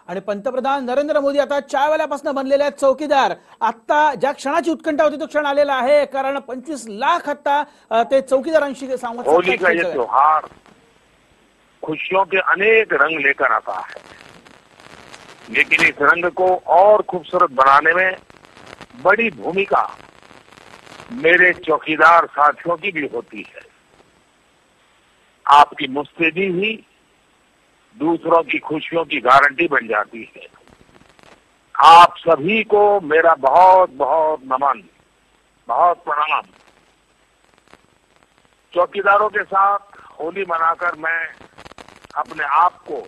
आणि पंतप्रधान नरेंद्र मोदी आता चायवाल्यापासून बनलेले आहेत चौकीदार. आता ज्या क्षणाची उत्कंठा होती तो क्षण आलेला आहे, कारण 25 लाख आता ते चौकीदारांशी संवाद होली का ये त्योहार खुशियों के अनेक रंग लेकर आता है, लेकिन इस रंग को और खूबसूरत बनाने में बड़ी भूमिका मेरे चौकीदार साथियों की भी होती है। आपकी मुस्तैदी ही दूसरों की खुशियों की गारंटी बन जाती है। आप सभी को मेरा बहुत बहुत नमन, बहुत प्रणाम। चौकीदारों के साथ होली मनाकर मैं अपने आप को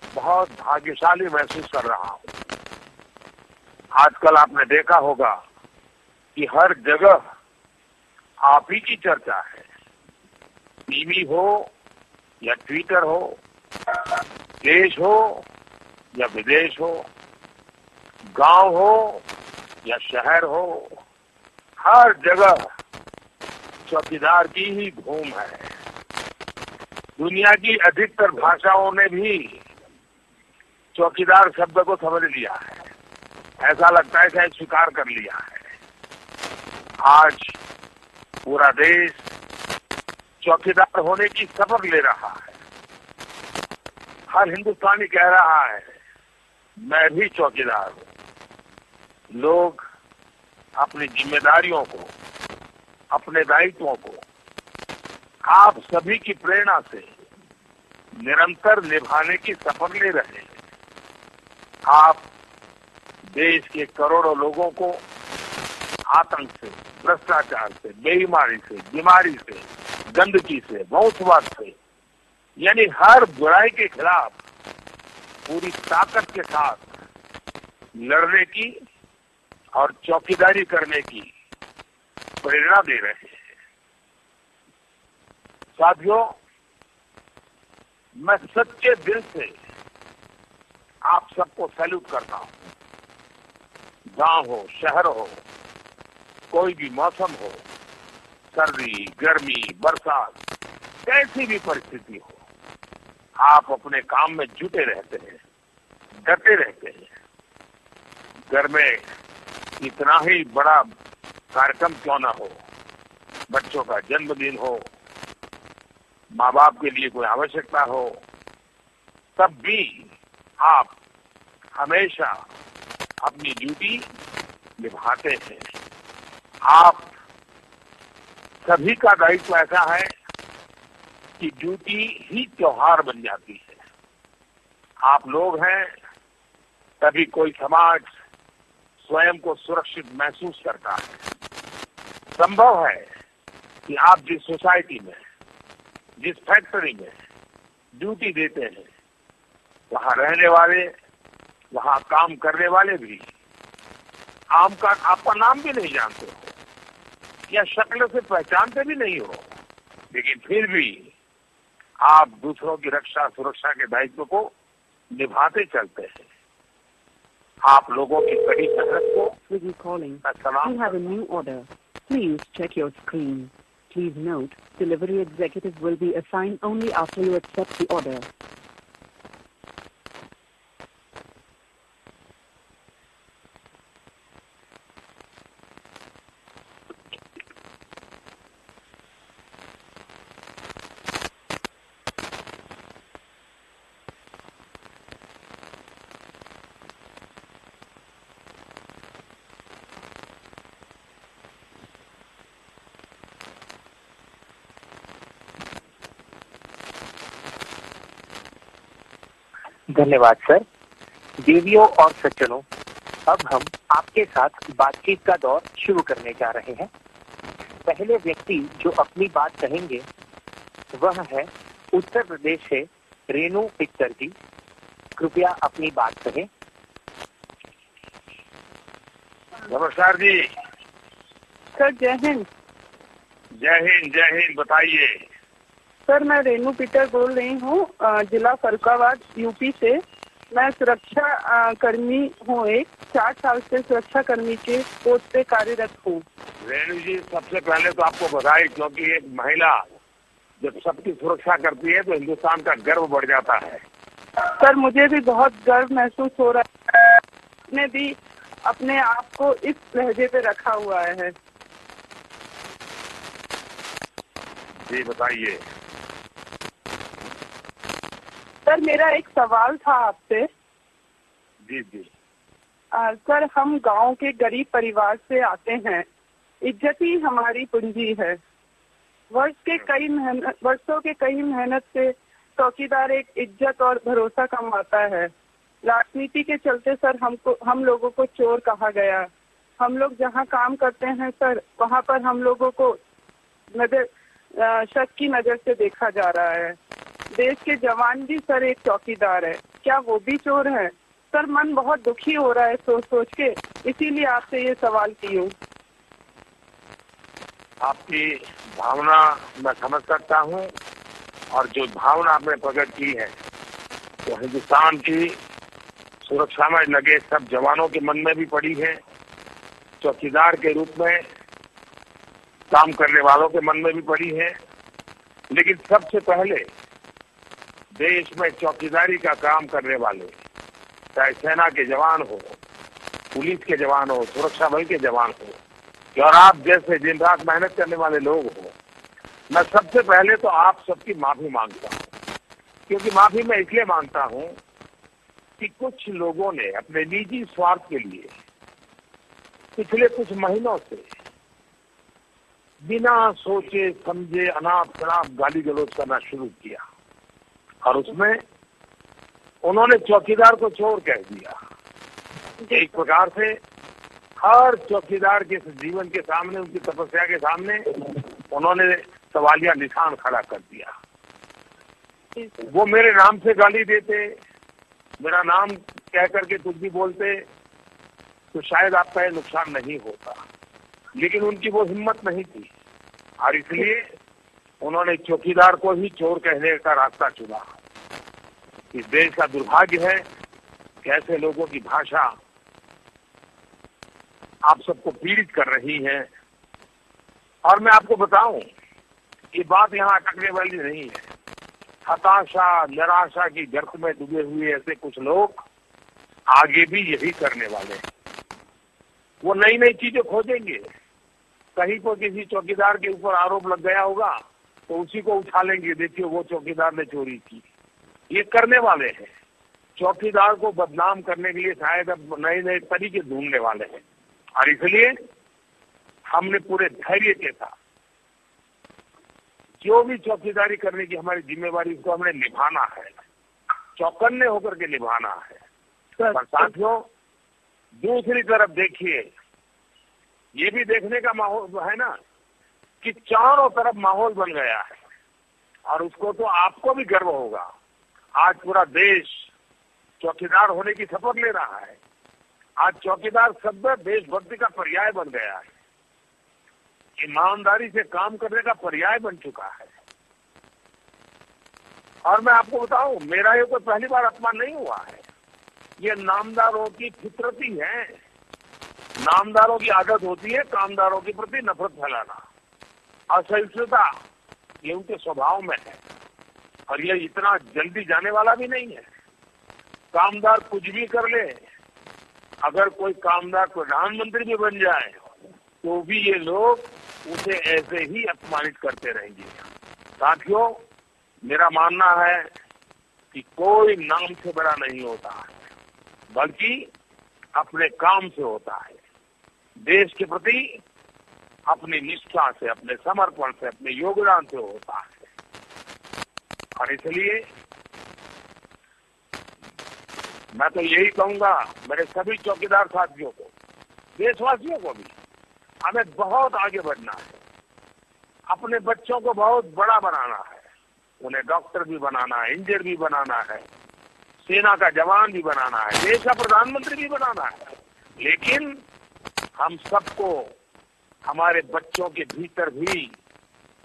बहुत भाग्यशाली महसूस कर रहा हूं। आजकल आपने देखा होगा कि हर जगह आप ही की चर्चा है। टीवी हो या ट्विटर हो, देश हो या विदेश हो, गांव हो या शहर हो, हर जगह चौकीदार की ही धूम है। दुनिया की अधिकतर भाषाओं ने भी चौकीदार शब्द को समझ लिया है। ऐसा लगता है शायद स्वीकार कर लिया है। आज पूरा देश चौकीदार होने की शपथ ले रहा है। हर हिंदुस्तानी कह रहा है मैं भी चौकीदार हूं। लोग अपनी जिम्मेदारियों को, अपने दायित्वों को आप सभी की प्रेरणा से निरंतर निभाने की शपथ ले रहे हैं। आप देश के करोड़ों लोगों को आतंक से, भ्रष्टाचार से, बेईमानी से, बीमारी से, गंदगी से, वंशवाद से, यानी हर बुराई के खिलाफ पूरी ताकत के साथ लड़ने की और चौकीदारी करने की प्रेरणा दे रहे हैं। साथियों, मैं सच्चे दिल से आप सबको सैल्यूट करता हूं। गांव हो, शहर हो, कोई भी मौसम हो, सर्दी, गर्मी, बरसात, कैसी भी परिस्थिति हो, आप अपने काम में जुटे रहते हैं, डटे रहते हैं। घर में इतना ही बड़ा कार्यक्रम क्यों ना हो, बच्चों का जन्मदिन हो, माँ बाप के लिए कोई आवश्यकता हो, तब भी आप हमेशा अपनी ड्यूटी निभाते हैं। आप सभी का दायित्व ऐसा है कि ड्यूटी ही त्योहार बन जाती है। आप लोग हैं तभी कोई समाज स्वयं को सुरक्षित महसूस करता है। संभव है कि आप जिस सोसाइटी में, जिस फैक्ट्री में ड्यूटी देते हैं, वहां रहने वाले, वहां काम करने वाले भी आपका नाम भी नहीं जानते हो या शक्ल से पहचानते भी नहीं हो, लेकिन फिर भी आप दूसरों की रक्षा सुरक्षा के दायित्व को निभाते चलते हैं। आप लोगों की कड़ी मेहनत को You have a new order. Please check your screen. Please note, delivery executive will be assigned only after you accept the order. धन्यवाद सर। देवियों और सज्जनों, अब हम आपके साथ बातचीत का दौर शुरू करने जा रहे हैं। पहले व्यक्ति जो अपनी बात कहेंगे वह है उत्तर प्रदेश से रेणु पिक्चर जी। कृपया अपनी बात कहें। नमस्कार जी। सर जय हिंद। जय हिंद, जय हिंद। बताइए। सर मैं रेणु पीटर बोल रही हूँ, जिला फरुखाबाद यूपी से। मैं सुरक्षा कर्मी हूँ, 4 साल से सुरक्षा कर्मी के पोस्ट पे कार्यरत हूँ। रेणु जी, सबसे पहले तो आपको बधाई, क्योंकि एक महिला जब सबकी सुरक्षा करती है तो हिंदुस्तान का गर्व बढ़ जाता है। सर मुझे भी बहुत गर्व महसूस हो रहा है, ने भी अपने आप को इस लहजे पे रखा हुआ है। जी बताइए। सर मेरा एक सवाल था आपसे। जी जी। सर हम गांव के गरीब परिवार से आते हैं, इज्जत ही हमारी पूंजी है। वर्षों के कई मेहनत से चौकीदार एक इज्जत और भरोसा कमाता है। राजनीति के चलते सर हम लोगों को चोर कहा गया। हम लोग जहां काम करते हैं सर, वहां पर हम लोगों को शक की नजर से देखा जा रहा है। देश के जवान भी सर एक चौकीदार है, क्या वो भी चोर है? सर मन बहुत दुखी हो रहा है सोच सोच के, इसीलिए आपसे ये सवाल की हूँ। आपकी भावना मैं समझ सकता हूँ, और जो भावना आपने प्रकट की है तो हिंदुस्तान की सुरक्षा में लगे सब जवानों के मन में भी पड़ी है, चौकीदार के रूप में काम करने वालों के मन में भी पड़ी है। लेकिन सबसे पहले देश में चौकीदारी का काम करने वाले, चाहे सेना के जवान हो, पुलिस के जवान हो, सुरक्षा बल के जवान हो, और आप जैसे दिन रात मेहनत करने वाले लोग हो, मैं सबसे पहले तो आप सबकी माफी मांगता हूँ। क्योंकि माफी मैं इसलिए मांगता हूँ कि कुछ लोगों ने अपने निजी स्वार्थ के लिए पिछले कुछ महीनों से बिना सोचे समझे अनाप शनाप गाली गलौज करना शुरू किया, और उसमें उन्होंने चौकीदार को चोर कह दिया। एक प्रकार से हर चौकीदार के जीवन के सामने, उनकी तपस्या के सामने उन्होंने सवालिया निशान खड़ा कर दिया। वो मेरे नाम से गाली देते, मेरा नाम कह करके कुछ भी बोलते तो शायद आपका ये नुकसान नहीं होता, लेकिन उनकी वो हिम्मत नहीं थी, और इसलिए उन्होंने चौकीदार को ही चोर कहने का रास्ता चुना। इस देश का दुर्भाग्य है कि ऐसे लोगों की भाषा आप सबको पीड़ित कर रही है। और मैं आपको बताऊं, ये बात यहाँ अटकने वाली नहीं है। हताशा निराशा की गर्त में डूबे हुए ऐसे कुछ लोग आगे भी यही करने वाले हैं। वो नई नई चीजें खोजेंगे। कहीं पर किसी चौकीदार के ऊपर आरोप लग गया होगा तो उसी को उठा लेंगे, देखिए वो चौकीदार ने चोरी की। ये करने वाले हैं, चौकीदार को बदनाम करने के लिए शायद अब नए नए तरीके ढूंढने वाले हैं। और इसलिए हमने पूरे धैर्य के साथ जो भी चौकीदारी करने की हमारी जिम्मेवारी, उसको हमने निभाना है, चौकन्ने होकर के निभाना है। पर साथियों, दूसरी तरफ देखिए, ये भी देखने का माहौल है ना कि चारों तरफ माहौल बन गया है, और उसको तो आपको भी गर्व होगा। आज पूरा देश चौकीदार होने की शपथ ले रहा है। आज चौकीदार शब्द देशभक्ति का पर्याय बन गया है, ईमानदारी से काम करने का पर्याय बन चुका है। और मैं आपको बताऊं, मेरा ये कोई पहली बार अपमान नहीं हुआ है। ये नामदारों की फितरती है, नामदारों की आदत होती है कामदारों के प्रति नफरत फैलाना, असहिष्णुता, ये उनके स्वभाव में है, और ये इतना जल्दी जाने वाला भी नहीं है। कामदार कुछ भी कर ले, अगर कोई कामदार प्रधानमंत्री भी बन जाए तो भी ये लोग उसे ऐसे ही अपमानित करते रहेंगे। साथियों, मेरा मानना है कि कोई नाम से बड़ा नहीं होता है, बल्कि अपने काम से होता है। देश के प्रति अपनी निष्ठा से, अपने समर्पण से, अपने योगदान से होता है। और इसलिए मैं तो यही कहूंगा मेरे सभी चौकीदार साथियों को, देशवासियों को भी, हमें बहुत आगे बढ़ना है। अपने बच्चों को बहुत बड़ा बनाना है, उन्हें डॉक्टर भी बनाना है, इंजीनियर भी बनाना है, सेना का जवान भी बनाना है, देश का प्रधानमंत्री भी बनाना है। लेकिन हम सबको हमारे बच्चों के भीतर भी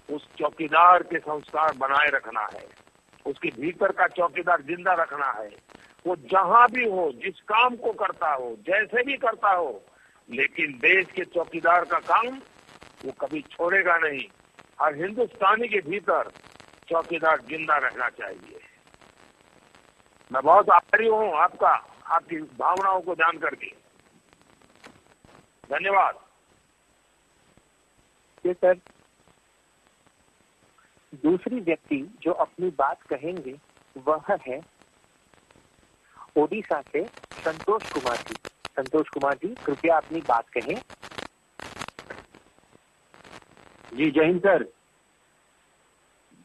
उस चौकीदार के संस्कार बनाए रखना है, उसके भीतर का चौकीदार जिंदा रखना है। वो जहां भी हो, जिस काम को करता हो, जैसे भी करता हो, लेकिन देश के चौकीदार का काम वो कभी छोड़ेगा नहीं। और हिंदुस्तानी के भीतर चौकीदार जिंदा रहना चाहिए। मैं बहुत आभारी हूँ आपका, आपकी भावनाओं को जान करके। धन्यवाद। जी सर। दूसरी व्यक्ति जो अपनी बात कहेंगे वह है ओडिशा से संतोष कुमार जी। संतोष कुमार जी, कृपया अपनी बात कहें। जी जय हिंद सर।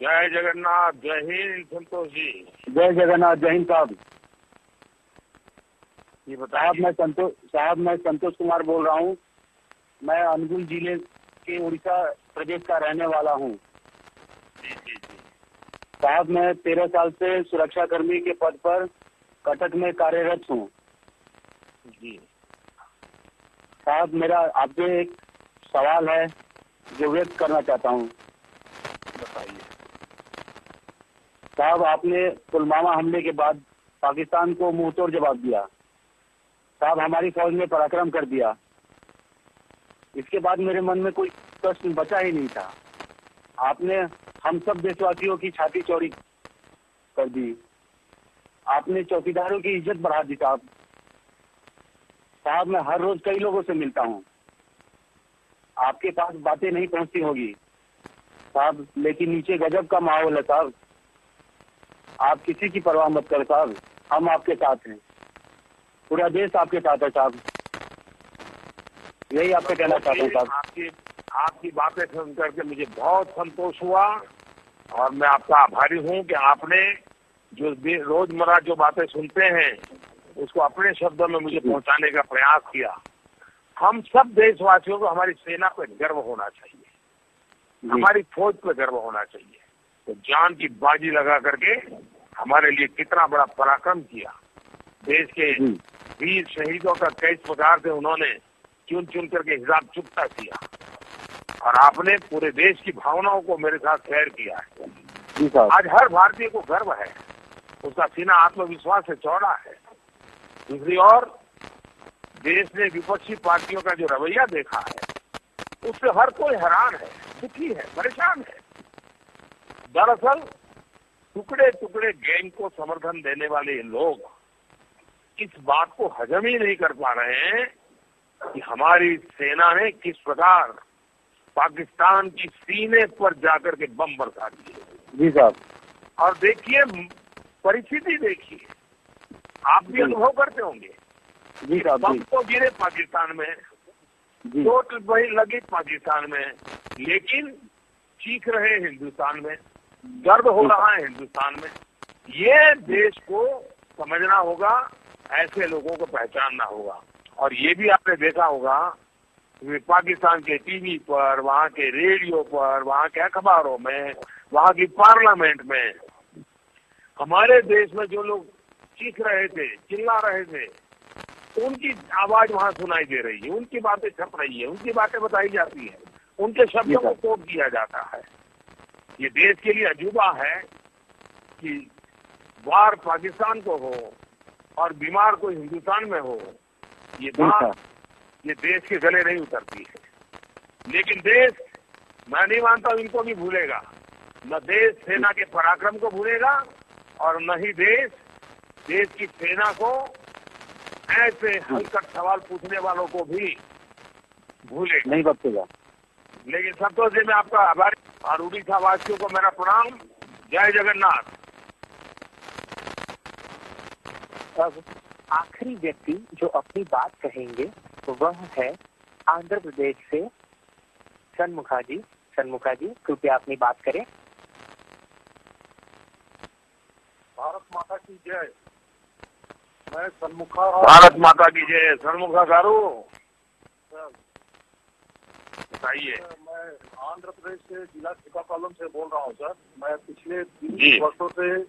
जय जगन्नाथ। जय हिंद संतोष जी। जय जगन्नाथ। जय हिंद साहब। ये बताइए। मैं संतोष कुमार बोल रहा हूँ। मैं अनुगुल जिले के उड़ीसा प्रदेश का रहने वाला हूँ। जी जी जी। साहब मैं 13 साल से सुरक्षा कर्मी के पद पर कटक में कार्यरत हूँ। जी साहब मेरा आपसे एक सवाल है जो व्यक्त करना चाहता हूँ। बताइए। साहब आपने पुलवामा हमले के बाद पाकिस्तान को मुंहतोड़ जवाब दिया। साहब हमारी फौज ने पराक्रम कर दिया। इसके बाद मेरे मन में कोई प्रश्न बचा ही नहीं था। आपने हम सब देशवासियों की छाती चौड़ी कर दी। आपने चौकीदारों की इज्जत बढ़ा दी। साहब मैं हर रोज कई लोगों से मिलता हूँ। आपके पास बातें नहीं पहुँचती होगी साहब, लेकिन नीचे गजब का माहौल है साहब। आप किसी की परवाह मत करें साहब, हम आपके साथ हैं। पूरा देश आपके साथ है साहब। यही आपसे कहना चाहता हूँ साहब। आपकी बातें सुन करके मुझे बहुत संतोष हुआ और मैं आपका आभारी हूँ कि आपने जो रोजमर्रा जो बातें सुनते हैं उसको अपने शब्दों में मुझे पहुंचाने का प्रयास किया। हम सब देशवासियों को हमारी सेना पर गर्व होना चाहिए, हमारी फौज पर गर्व होना चाहिए। तो जान की बाजी लगा करके हमारे लिए कितना बड़ा पराक्रम किया। देश के वीर शहीदों का किस प्रकार से उन्होंने चुन चुन करके हिसाब चुकता किया और आपने पूरे देश की भावनाओं को मेरे साथ शेयर किया है। आज हर भारतीय को गर्व है, उसका सीना आत्मविश्वास से चौड़ा है। दूसरी ओर देश ने विपक्षी पार्टियों का जो रवैया देखा है उससे हर कोई हैरान है, दुखी है, परेशान है। दरअसल टुकड़े टुकड़े गैंग को समर्थन देने वाले ये लोग इस बात को हजम ही नहीं कर पा रहे हैं कि हमारी सेना ने किस प्रकार पाकिस्तान की सीने पर जाकर के बम बरसा दिए। जी साहब। और देखिए परिस्थिति देखिए, आप भी अनुभव करते होंगे। जी साहब। बम तो गिरे पाकिस्तान में, चोट वही लगी पाकिस्तान में, लेकिन चीख रहे हिंदुस्तान में, दर्द हो रहा है हिंदुस्तान में। ये देश को समझना होगा, ऐसे लोगों को पहचानना होगा। और ये भी आपने देखा होगा पाकिस्तान के टीवी पर, वहाँ के रेडियो पर, वहाँ के अखबारों में, वहाँ की पार्लियामेंट में हमारे देश में जो लोग चीख रहे थे, चिल्ला रहे थे, उनकी आवाज वहाँ सुनाई दे रही है, उनकी बातें छप रही है, उनकी बातें बताई जाती है, उनके शब्दों को कोट किया जाता है। ये देश के लिए अजूबा है कि वार पाकिस्तान को हो और बीमार कोई हिंदुस्तान में हो। ये बात ये देश के गले नहीं उतरती है। लेकिन देश, मैं नहीं मानता इनको भी भूलेगा। न देश सेना के पराक्रम को भूलेगा और न ही देश की सेना को ऐसे हलकट सवाल पूछने वालों को भी भूलेगा, नहीं बख्शेगा। लेकिन संतोष जी मैं आपका आभारी और उड़ीसा वासियों को मेरा प्रणाम। जय जगन्नाथ। अब आखिरी व्यक्ति जो अपनी बात कहेंगे वह है आंध्र प्रदेश से सन्मुखा जी। सन्मुखा जी, कृपया अपनी बात करें। भारत माता की जय। मैं सन्मुखा। भारत माता की जय। सन्मुखा गारू बताइए। मैं आंध्र प्रदेश से जिला श्रीकाकुलम से बोल रहा हूँ सर। मैं पिछले 20 वर्षों से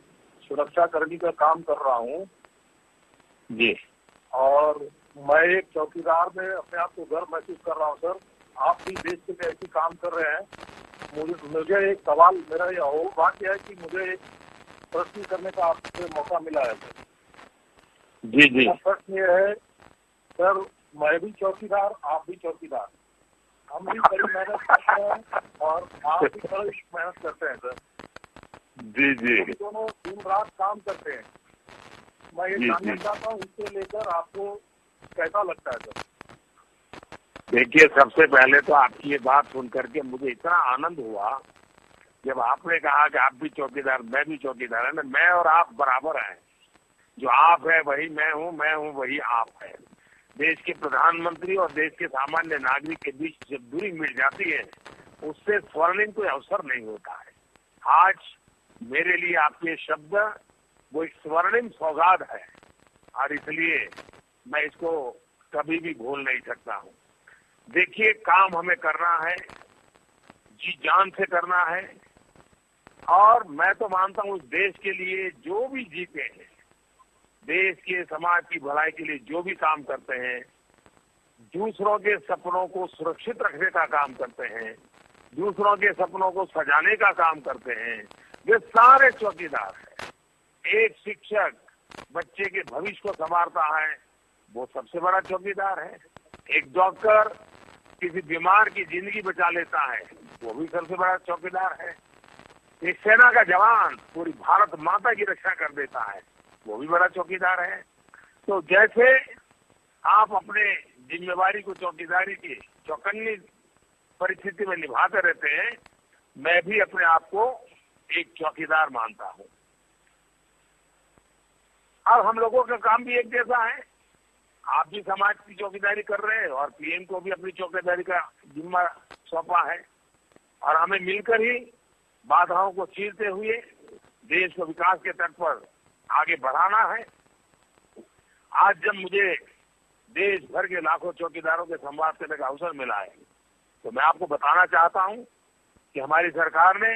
सुरक्षा कर्मी का काम कर रहा हूँ जी। और मैं एक चौकीदार में अपने आप को गर्व महसूस कर रहा हूँ सर। आप भी देश के लिए ऐसे काम कर रहे हैं। मुझे एक सवाल, मेरा यह बात यह है कि मुझे एक प्रश्न करने का आपसे मौका मिला है सर। जी जी। प्रश्न ये है सर, मैं भी चौकीदार, आप भी चौकीदार, हम भी बड़ी मेहनत करते हैं और आप भी बड़ी मेहनत करते हैं सर। जी जी। दोनों दिन रात काम करते हैं। मैं ये जानना चाहता हूँ, इससे लेकर आपको कैसा लगता है सर? देखिए, सबसे पहले तो आपकी ये बात सुन करके मुझे इतना आनंद हुआ जब आपने कहा कि आप भी चौकीदार, मैं भी चौकीदार है ना। मैं और आप बराबर हैं। जो आप है वही मैं हूँ वही आप है। देश के प्रधानमंत्री और देश के सामान्य नागरिक के बीच जब दूरी मिट जाती है, उससे स्वर्णिम कोई अवसर नहीं होता है। आज मेरे लिए आपके शब्द वो एक स्वर्णिम सौगात है और इसलिए मैं इसको कभी भी भूल नहीं सकता हूँ। देखिए, काम हमें करना है, जी जान से करना है और मैं तो मानता हूँ देश के लिए जो भी जीते हैं, देश के समाज की भलाई के लिए जो भी काम करते हैं, दूसरों के सपनों को सुरक्षित रखने का काम करते हैं, दूसरों के सपनों को सजाने का काम करते हैं, वे सारे चौकीदार हैं। एक शिक्षक बच्चे के भविष्य को संवारता है, वो सबसे बड़ा चौकीदार है। एक डॉक्टर किसी बीमार की जिंदगी बचा लेता है, वो भी सबसे बड़ा चौकीदार है। एक सेना का जवान पूरी भारत माता की रक्षा कर देता है, वो भी बड़ा चौकीदार है। तो जैसे आप अपने जिम्मेवारी को चौकीदारी की चौकन्नी परिस्थिति में निभाते रहते हैं, मैं भी अपने आप को एक चौकीदार मानता हूँ। अब हम लोगों का काम भी एक जैसा है। आप भी समाज की चौकीदारी कर रहे हैं और पीएम को भी अपनी चौकीदारी का जिम्मा सौंपा है और हमें मिलकर ही बाधाओं को चीरते हुए देश को विकास के तट पर आगे बढ़ाना है। आज जब मुझे देश भर के लाखों चौकीदारों के संवाद करने का अवसर मिला है, तो मैं आपको बताना चाहता हूं कि हमारी सरकार ने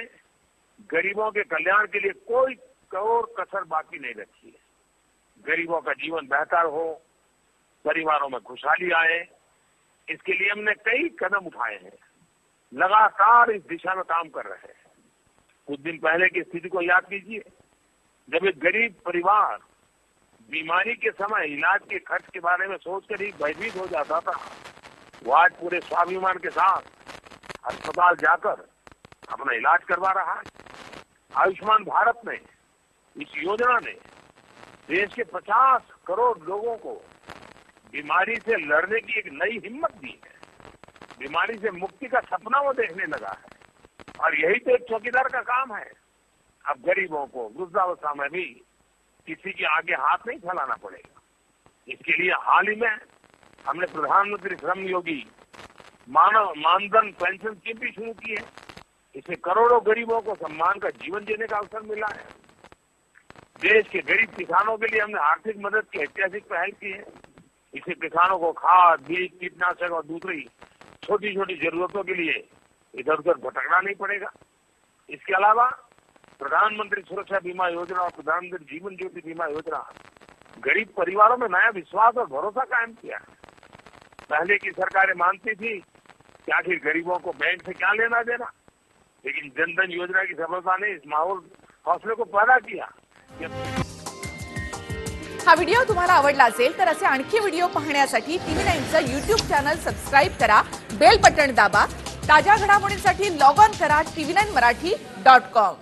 गरीबों के कल्याण के लिए कोई करोड़ कसर बाकी नहीं रखी है। गरीबों का जीवन बेहतर हो, परिवारों में खुशहाली आए, इसके लिए हमने कई कदम उठाए हैं। लगातार इस दिशा में काम कर रहे हैं। कुछ दिन पहले की स्थिति को याद कीजिए, जब एक गरीब परिवार बीमारी के समय इलाज के खर्च के बारे में सोचकर ही भयभीत हो जाता था, वो आज पूरे स्वाभिमान के साथ अस्पताल जाकर अपना इलाज करवा रहा है। आयुष्मान भारत में इस योजना ने देश के 50 करोड़ लोगों को बीमारी से लड़ने की एक नई हिम्मत दी है। बीमारी से मुक्ति का सपना वो देखने लगा है और यही तो एक चौकीदार का काम है। अब गरीबों को वृद्धावस्था में भी किसी के आगे हाथ नहीं फैलाना पड़ेगा। इसके लिए हाल ही में हमने प्रधानमंत्री श्रम योगी मानधन पेंशन स्कीम भी शुरू की है। इससे करोड़ों गरीबों को सम्मान का जीवन जीने का अवसर मिला है। देश के गरीब किसानों के लिए हमने आर्थिक मदद की ऐतिहासिक पहल की है। इससे किसानों को खाद, बीज, कीटनाशक और दूसरी छोटी छोटी जरूरतों के लिए इधर उधर भटकना नहीं पड़ेगा। इसके अलावा प्रधानमंत्री सुरक्षा बीमा योजना और प्रधानमंत्री जीवन ज्योति बीमा योजना गरीब परिवारों में नया विश्वास और भरोसा कायम किया है। पहले की सरकारें मानती थी कि आखिर गरीबों को बैंक से क्या लेना देना, लेकिन जन धन योजना की सफलता ने इस माहौल हौसले को पैदा किया। हा व्हिडिओ तुम्हाला आवडला असेल तर असे आणखी व्हिडिओ पाहण्यासाठी TV9चं YouTube चॅनल सबस्क्राइब करा, बेल बटन दाबा, ताज्या घडामोडींसाठी लॉग ऑन करा tv9marathi.com।